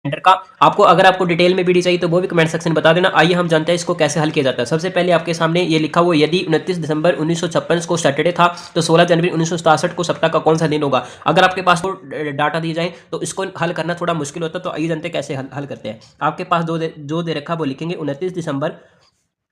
Centre का। आपको अगर आपको डिटेल में वीडियो चाहिए तो वो भी कमेंट सेक्शन में बता देना। आइए हम जानते हैं इसको कैसे हल किया जाता है। सबसे पहले आपके सामने ये लिखा हुआ, यदि 29 दिसंबर 1956 को सैटरडे था तो 16 जनवरी 1967 को सप्ताह का कौन सा दिन होगा। अगर आपके पास वो डाटा दिए जाए तो इसको हल करना थोड़ा मुश्किल होता है। तो आइए जानते हैं कैसे हल करते हैं। आपके पास जो दे रखा है वो लिखेंगे 29 दिसंबर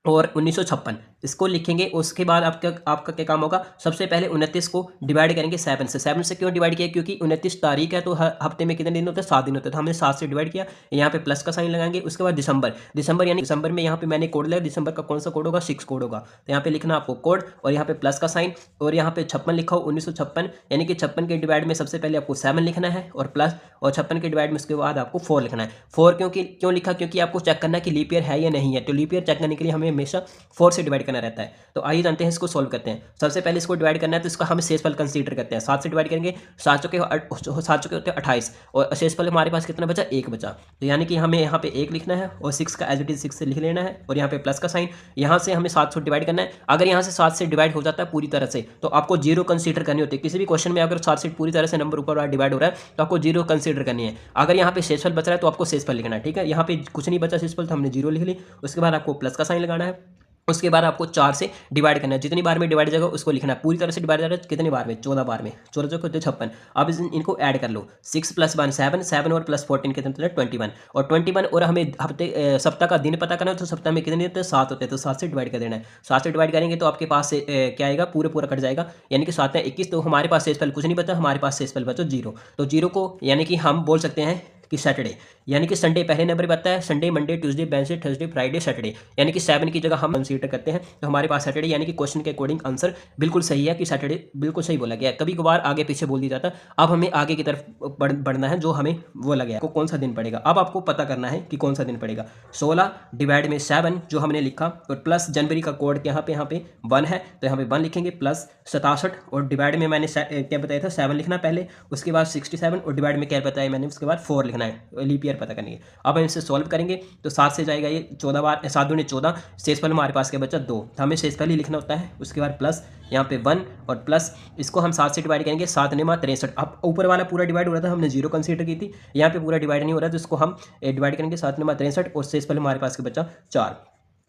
और 1956 इसको लिखेंगे। उसके बाद आपका आपका क्या काम होगा, सबसे पहले 29 को डिवाइड करेंगे 7 से। 7 से क्यों डिवाइड किया, क्योंकि 29 तारीख है तो हफ्ते में कितने दिन होते हैं, 7 दिन होते हैं। तो हमने 7 से डिवाइड किया, यहाँ पे प्लस का साइन लगाएंगे। उसके बाद दिसंबर, दिसंबर यानी दिसंबर में यहाँ पे मैंने कोड लिया, दिसंबर का कौन सा कोड होगा, 6 कोड होगा। तो यहाँ पे लिखना आपको कोड और यहाँ पे प्लस का साइन और यहाँ पे 56 लिखा हो 1956, यानी कि 56 के डिवाइड में सबसे पहले आपको 7 लिखना है और प्लस, और 56 के डिवाइड में उसके बाद आपको 4 लिखना है। 4 क्यों लिखा, क्योंकि आपको चेक करना है कि लीप ईयर है या नहीं है। तो लीप ईयर चेक करने के लिए हमें हमेशा 4 से डिवाइड करना रहता है। तो आइए जानते हैं इसको सोल्व करते हैं। सबसे पहले इसको डिवाइड करना है तो इसका हम शेषफल कंसीडर करते हैं। 7 से डिवाइड करेंगे, 7 चौके होते हैं 28 और शेषफल हमारे पास कितना बचा, 1 बचा। तो यानी कि हमें यहाँ पे 1 लिखना है और 6 का एज इट इज 6 से लिख लेना है और यहाँ पे प्लस का साइन। यहाँ से हमें 7 से डिवाइड करना है। अगर यहाँ से 7 से डिवाइड हो जाता है पूरी तरह से तो आपको 0 कंसीडर करनी होती है। किसी भी क्वेश्चन में अगर 7 से पूरी तरह से नंबर ऊपर डिवाइड हो रहा है तो आपको 0 कंसीडर करनी है। अगर यहाँ पे शेषफल बच रहा है तो आपको शेषफल लिखना है। ठीक है, यहाँ पे कुछ नहीं बचा शेषफल तो हमने 0 लिख ली। उसके बाद आपको प्लस का साइन लगाना है। उसके बाद आपको 4 से डिवाइड करना है। जितनी बार में डिवाइड जाएगा उसको लिखना है। पूरी तरह से डिवाइड जाएगा कितनी बार में, 14 बार में। 14 चौके होते 56। अब इनको ऐड कर लो, 6 + 1 7, 7 और प्लस 14 कितने होते हैं, 21। और 21 और हमें हफ्ते सप्ताह का दिन पता करना है। तो सप्ताह में कितने होते हैं, 7 होते हैं। तो 7 से डिवाइड कर देना है। 7 से डिवाइड करेंगे तो आपके पास से क्या आएगा, पूरा कट जाएगा, यानी कि 7 में 21। तो हमारे पास शेषफल कुछ नहीं बचा, हमारे पास शेषफल बचा 0। तो 0 को यानी कि हम बोल सकते हैं कि सैटरडे, यानी कि संडे पहले नंबर पर आता है। Sunday, Monday, Tuesday, Wednesday, Thursday, Friday, Saturday, यानी कि 7 की जगह हम कंसीडर करते हैं। तो हमारे पास सैटरडे, यानी कि क्वेश्चन के अकॉर्डिंग आंसर बिल्कुल सही है कि सैटरडे बिल्कुल सही बोला गया है। कभी कभार आगे पीछे बोल दिया जाता है। अब हमें आगे की तरफ बढ़ना है, जो हमें वो लगे आपको कौन सा दिन पड़ेगा। अब आपको पता करना है कि कौन सा दिन पड़ेगा। 16 डिवाइड में 7 जो हमने लिखा और प्लस जनवरी का कोड यहाँ पे 1 है तो यहाँ पे 1 लिखेंगे, प्लस 67 और डिवाइड में मैंने क्या बताया था, 7 लिखना पहले। उसके बाद 67 और डिवाइड में क्या बताया मैंने, उसके बाद 4 लिखना है, लीप ईयर पता करनी है। अब हम इसे सॉल्व करेंगे तो 7 से जाएगा ये 14 बार, 7 दूनी 14। शेषफल हमारे पास क्या बचा, 2। तो हमें शेषफल ही लिखना होता है। उसके बाद प्लस यहाँ पे 1 और प्लस, इसको हम 7 से डिवाइड करेंगे, 7 ने 63। अब ऊपर वाला पूरा डिवाइड हो रहा था, हमने 0 कंसीडर की थी। यहाँ पे पूरा डिवाइड नहीं हो रहा, तो इसको हम डिवाइड करेंगे, 7 ने 63 और शेषफल हमारे पास क्या बचा, 4।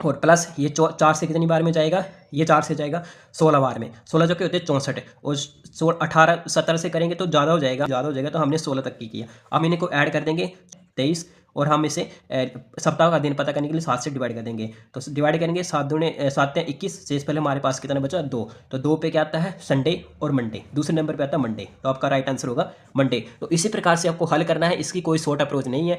और प्लस ये 4 से कितनी बार में जाएगा, ये 4 से जाएगा 16 बार में। 16 जो कि होते हैं 64 और 18 17 से करेंगे तो ज़्यादा हो जाएगा, तो हमने 16 तक की किया। अब इन्हें को ऐड कर देंगे 23 और हम इसे सप्ताह का दिन पता करने के लिए 7 से डिवाइड कर देंगे। तो डिवाइड करेंगे, 7 दूने 7 21, शेष पहले हमारे पास कितना बचा, 2। तो 2 पे क्या आता है, संडे और मंडे। दूसरे नंबर पे आता है मंडे, तो आपका राइट आंसर होगा मंडे। तो इसी प्रकार से आपको हल करना है, इसकी कोई शॉर्ट अप्रोच नहीं है।